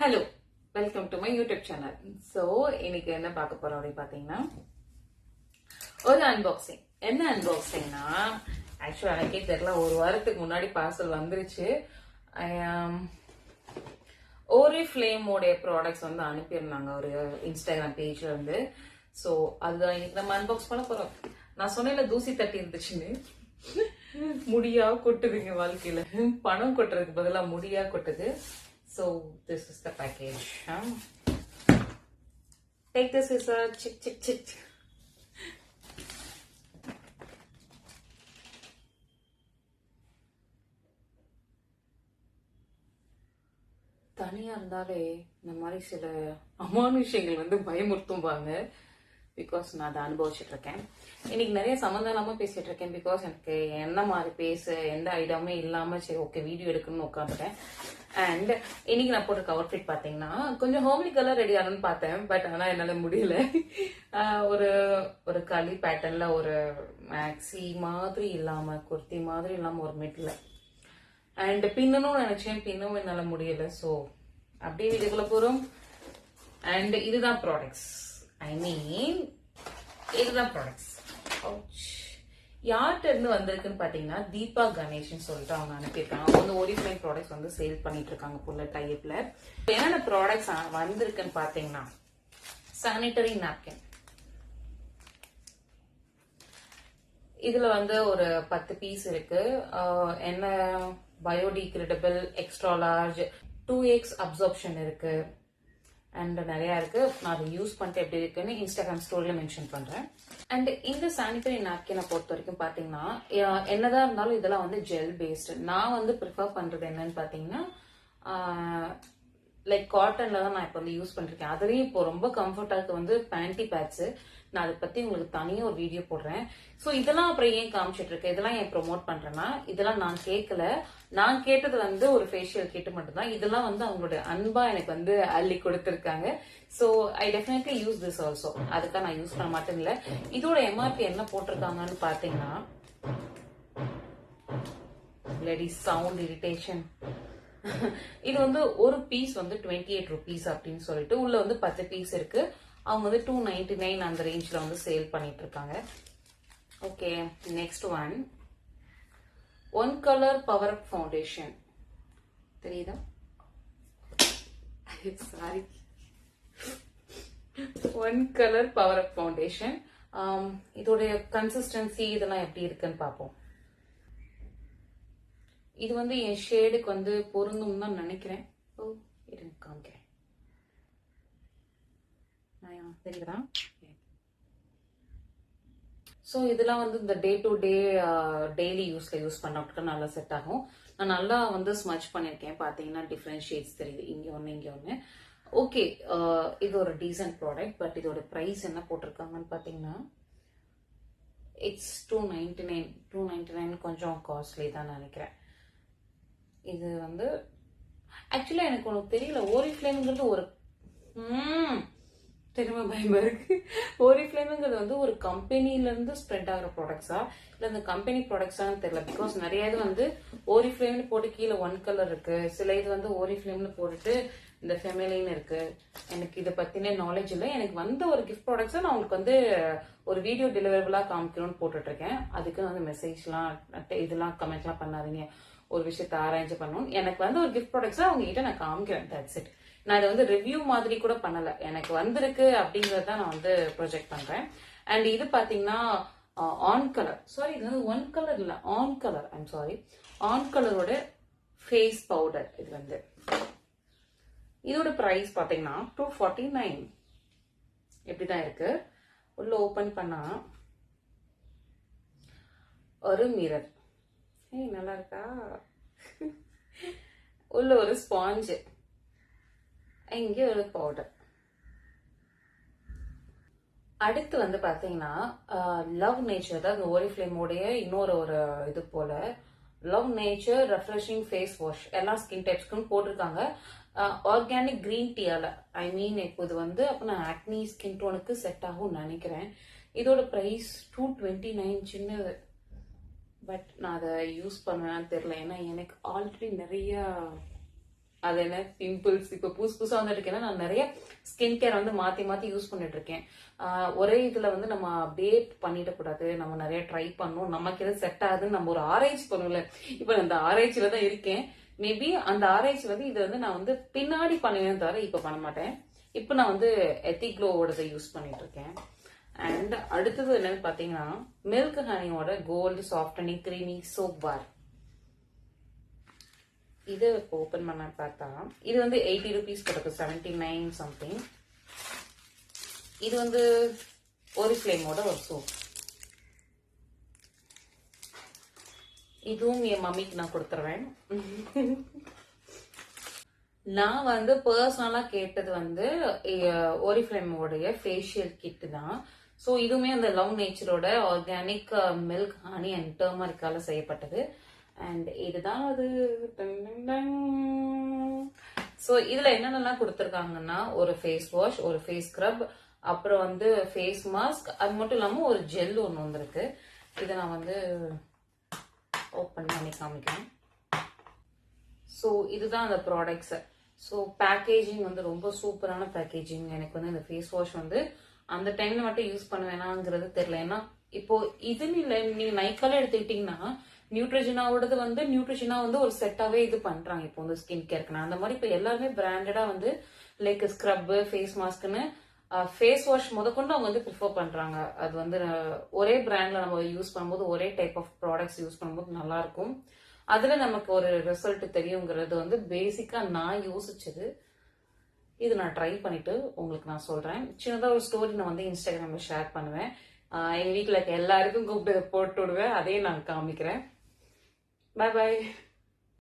Hello, welcome to my YouTube channel. So இன்னைக்கு என்ன பார்க்க போறோம் அப்படின்னு பார்த்தீங்கன்னா, ஒரு அன்பாக்சிங். என்ன அன்பாக்சிங்னா, ஆக்சுவலாக எனக்கே தெரியல, ஒரு வாரத்துக்கு முன்னாடி பார்சல் வந்துருச்சு. ஓரிஃப்ளேமோடைய ப்ராடக்ட்ஸ் வந்து அனுப்பியிருந்தாங்க ஒரு இன்ஸ்டாகிராம் பேஜ்ல இருந்து. ஸோ அதுதான் இன்னைக்கு நம்ம அன்பாக்ஸ் பண்ண போறோம். நான் சொன்னேன்ல தூசி தட்டி இருந்துச்சுன்னு, முடியா கொட்டுதுங்க வாழ்க்கையில. பணம் கொட்டுறதுக்கு பதிலாக முடியா கொட்டுது. So this is the package. Take this as a chick. தனியா இருந்தாலே இந்த மாதிரி சில அமானுஷங்கள் வந்து பயமுறுத்தும்பாங்க. பிகாஸ் நான் அதை அனுபவிச்சுட்டு இருக்கேன். இன்னைக்கு நிறைய சம்மந்தம் இல்லாம பேசிட்டு இருக்கேன். பிகாஸ் எனக்கு என்ன மாதிரி பேச எந்த ஐடியாவுமே இல்லாம சரி ஓகே வீடியோ எடுக்கணும்னு உட்காந்துட்டேன். அண்ட் இன்னைக்கு நான் போட்டிருக்க அவுட்ஃபிட் பாத்தீங்கன்னா கொஞ்சம் ஹோம்லி கலர் ரெடி ஆகணும்னு பார்த்தேன். பட் ஆனா என்னால முடியல. ஒரு ஒரு களி பேட்டர்ன்ல ஒரு மேக்ஸி மாதிரி இல்லாம குர்த்தி மாதிரி இல்லாம ஒரு மிட்ல அண்ட் பின்னணும்னு நினைச்சேன். பின்னவும் என்னால முடியல. ஸோ அப்படியே வீட்டுக்குள்ள போறோம். அண்ட் இதுதான் ப்ராடக்ட்ஸ். இதுதான் ப்ராடக்ட்ஸ். யார்கிட்ட இருந்து வந்திருக்குன்னு பாத்தீங்கன்னா தீபா கணேஷ்னு சொல்லிட்டு அவங்க அனுப்பியிருக்காங்க. அவங்க வந்து ஓரிஃப்ளேம் ப்ராடக்ட்ஸ் வந்து சேல் பண்ணிட்டு இருக்காங்க புள்ள டைப்ல. என்னென்ன ப்ராடக்ட்ஸ் வந்திருக்குன்னு பாத்தீங்கன்னா, சானிட்டரி நாப்கின். இதுல வந்து ஒரு 10 பீஸ் இருக்கு. என்ன biodegradable, extra large, 2x absorption இருக்கு அண்ட் நிறைய இருக்கு. நான் அதை யூஸ் பண்ணிட்டு எப்படி இருக்குன்னு இன்ஸ்டாகிராம் ஸ்டோரியில மென்ஷன் பண்றேன். அண்ட் இந்த சானிட்டரி நாப்கினை பொறுத்த வரைக்கும் பாத்தீங்கன்னா, என்னதான் இருந்தாலும் இதெல்லாம் வந்து ஜெல் பேஸ்டு. நான் வந்து ப்ரிஃபர் பண்றது என்னன்னு பாத்தீங்கன்னா, லைக் காட்டன்ல தான் நான் இப்போ வந்து யூஸ் பண்ணிருக்கேன். அதுலயும் இப்போ ரொம்ப கம்ஃபர்டா இருக்கு வந்து பேண்டி பேட்ஸ். நான் அதை பத்தி உங்களுக்கு தனியா ஒரு வீடியோ போடுறேன். ஸோ இதெல்லாம் அப்புறம் ஏன் காமிச்சிட்டு இருக்கேன், இதெல்லாம் ஏன் ப்ரொமோட் பண்றேன்னா, இதெல்லாம் நான் கேட்கல. நான் கேட்டது வந்து ஒரு ஃபேஷியல் கிட் மட்டும் தான். இதெல்லாம் வந்து அவங்களோட அன்பா எனக்கு வந்து அள்ளி கொடுத்துருக்காங்க. So I definitely use this also. அதுக்காக நான் யூஸ் பண்ண மாட்டேன் இல்ல. இதோட எம்ஆர்பி என்ன போட்டிருக்காங்கன்னு பாத்தீங்கன்னா, லெடி சவுண்ட் இரிட்டேஷன். இது வந்து ஒரு பீஸ் வந்து 28 rupees அப்படின்னு சொல்லிட்டு உள்ள வந்து 10 பீஸ் இருக்கு. அவங்க வந்து 299 அந்த ரேஞ்ச்ல வந்து சேல் பண்ணிட்டு இருக்காங்க. Okay, next one colour power up foundation. தெரியுதா? Sorry, one colour power up foundation. இதோடைய கன்சிஸ்டன்சி இதெல்லாம் எப்படி இருக்குன்னு பார்ப்போம். இது வந்து என் ஷேடுக்கு வந்து பொருந்தும் தான் நினைக்கிறேன். ஓ, இருங்க காமிக்கிறேன். தெரியுதா? ஸோ இதெல்லாம் வந்து இந்த டே டு டே டெய்லி யூஸ்ல யூஸ் பண்ண நல்லா செட் ஆகும். நான் நல்லா வந்து ஸ்மச் பண்ணியிருக்கேன். பார்த்தீங்கன்னா டிஃப்ரெண்ட் ஷேட்ஸ் தெரியுது. இங்கே ஒன்று இங்கே ஒன்று. ஓகே, இது ஒரு டீசன்ட் ப்ராடக்ட். பட் இதோட ப்ரைஸ் என்ன போட்டிருக்காங்கன்னு பார்த்தீங்கன்னா, இட்ஸ் 299. 299 கொஞ்சம் காஸ்ட்லி தான் நினைக்கிறேன். இது வந்து ஆக்சுவலா எனக்கு ஒன்று தெரியல. ஓரிஃப்ளேம்ங்கிறது ஒரு தெரியுமா, பயமா இருக்கு. ஓரிஃப்ளேம்ங்கிறது வந்து ஒரு கம்பெனில இருந்து ஸ்ப்ரெட் ஆகிற ப்ராடக்ட்ஸா இல்ல இந்த கம்பெனி ப்ராடக்ட்ஸான்னு தெரியல. பிகாஸ் நிறைய இது வந்து ஓரிஃப்ளேம்னு போட்டு கீழே ஒன் கலர் இருக்கு. சில இது வந்து ஓரிஃப்ளேம்னு போட்டுட்டு இந்த ஃபெமிலின் இருக்கு. எனக்கு இதை பத்தின நாலேஜ் இல்லை. எனக்கு வந்த ஒரு கிஃப்ட் ப்ராடக்ட்ஸை நான் உங்களுக்கு வந்து ஒரு வீடியோ டெலிவரபிளா காமிக்கணும்னு போட்டுட்டு இருக்கேன். அதுக்கு வந்து மெசேஜ்லாம் இதெல்லாம் கமெண்ட்லாம் பண்ணாதீங்க. ஒரு விஷயத்த ஆராய்ச்சி பண்ணணும். எனக்கு வந்து ஒரு கிஃப்ட் ப்ராடக்ட்ஸா அவங்க கிட்ட நான் காமிக்கிறேன். That's it. நான் இதை வந்து ரிவ்யூ மாதிரி கூட பண்ணல. எனக்கு வந்திருக்கு அப்படிங்கறத நான் வந்து ப்ரொஜெக்ட் பண்றேன். அண்ட் இது பாத்தீங்கன்னா ஆன் கலர், சாரி இது வந்து ஒன் கலர் இல்ல, on colour, I'm sorry, on கலரோட ஃபேஸ் பவுடர். இது வந்து இதோட பிரைஸ் பாத்தீங்கன்னா 249. எப்படிதான் இருக்கு. உள்ள ஓபன் பண்ணா ஒரு மிரர். நல்லா இருக்கா? உள்ள ஒரு ஸ்பாஞ்சு, இங்க ஒரு பவுடர். அடுத்து வந்து பாத்தீங்கன்னா லவ் நேச்சர், அதாவது ஓரிஃப்ளேமோடைய இன்னொரு ஒரு இது போல love nature refreshing face wash. எல்லா ஸ்கின் டைப்ஸ்க்கும் போட்டிருக்காங்க. ஆர்கானிக் கிரீன் டீயால. இப்போ இது வந்து அப்ப நான் ஆக்னி ஸ்கின் டோனுக்கு செட் ஆகும் நினைக்கிறேன். இதோட பிரைஸ் 229. சின்னது. பட் நான் அதை யூஸ் பண்ணுவேன்னு தெரியல. ஏன்னா எனக்கு ஆல்ரெடி நிறைய அது என்ன பிம்பிள்ஸ் இப்ப புதுசா வந்துட்டு இருக்கேன்னா நான் நிறைய ஸ்கின் கேர் வந்து மாத்தி மாத்தி யூஸ் பண்ணிட்டு இருக்கேன். ஒரே இதுல வந்து நம்ம அப்படியே பண்ணிட கூடாது, நம்ம நிறைய ட்ரை பண்ணணும், நமக்கு எது செட் ஆகுதுன்னு நம்ம ஒரு ஆராய்ச்சி பண்ணுவோம்ல. இப்ப அந்த ஆராய்ச்சியில தான் இருக்கேன். மேபி அந்த ஆராய்ச்சி வந்து இது வந்து நான் வந்து பின்னாடி பண்ணுவேன் தவிர இப்ப பண்ண மாட்டேன். இப்ப நான் வந்து எத்திக்ளோவோடதை யூஸ் பண்ணிட்டு இருக்கேன். அண்ட் அடுத்தது என்னன்னு பாத்தீங்கன்னா மில்க் ஹனியோட gold softening creamy soap bar. இது இப்போ ஓபன் பண்ண பார்த்தா இது வந்து 80 rupees கிடக்கு, 79 சம்திங். இது வந்து ஒரிஃப்ளேமோட ஒரு சோப். இதுவும் என் மம்மிக்கு நான் கொடுத்துருவேன். நான் வந்து பர்சனலா கேட்டது வந்து ஒரிஃப்ளேமோடைய ஃபேஷியல் கிட் தான். ஸோ இதுவுமே அந்த லவ் நேச்சரோட ஆர்கானிக் மில்க் ஹனி அண்ட் டர்மரிக்கால செய்யப்பட்டது. அண்ட் இதுதான் அது. ஸோ இதுல என்னென்னலாம் கொடுத்துருக்காங்கன்னா ஒரு ஃபேஸ் வாஷ், ஒரு ஃபேஸ் ஸ்க்ரப், அப்புறம் வந்து ஃபேஸ் மாஸ்க், அது மட்டும் இல்லாம ஒரு ஜெல் ஒன்று வந்திருக்கு. இதை நான் வந்து ஓப்பன் பண்ணி காமிக்கிறேன். ஸோ இதுதான் அந்த ப்ராடக்ட்ஸ். ஸோ பேக்கேஜிங் வந்து ரொம்ப சூப்பரான பேக்கேஜிங். எனக்கு வந்து இந்த ஃபேஸ் வாஷ் வந்து அந்த டைம்ல மட்டும் யூஸ் பண்ணுவேனாங்கிறது தெரியல. ஏன்னா இப்போ இதுன்னு இல்லை, நீங்க நைக்கால எடுத்துக்கிட்டீங்கன்னா நியூட்ரிஜனாவோடது வந்து நியூட்ரிஜனா வந்து ஒரு செட்டாவே இது பண்றாங்க இப்போ வந்து ஸ்கின் கேருக்கு. அந்த மாதிரி இப்போ எல்லாருமே பிராண்டடா வந்து லைக் ஸ்க்ரப், ஃபேஸ் மாஸ்க்னு ஃபேஸ் வாஷ் முதற்கொண்டு அவங்க வந்து ப்ரிஃபர் பண்றாங்க. அது வந்து ஒரே பிராண்ட்ல நம்ம யூஸ் பண்ணும்போது ஒரே டைப் ஆஃப் ப்ராடக்ட்ஸ் யூஸ் பண்ணும்போது நல்லா இருக்கும். அதுல நமக்கு ஒரு ரிசல்ட் தெரியுங்கிறது வந்து பேசிக்கா நான் யோசிச்சது. இது நான் ட்ரை பண்ணிட்டு உங்களுக்கு நான் சொல்றேன். சின்னதா ஒரு ஸ்டோரி நான் வந்து இன்ஸ்டாகிராம்ல ஷேர் பண்ணுவேன். எங்க வீட்டுல இருக்க எல்லாருக்கும் கூப்பிட்டு போட்டு விடுவேன், அதையும் நான் காமிக்கிறேன். பாய் பாய்.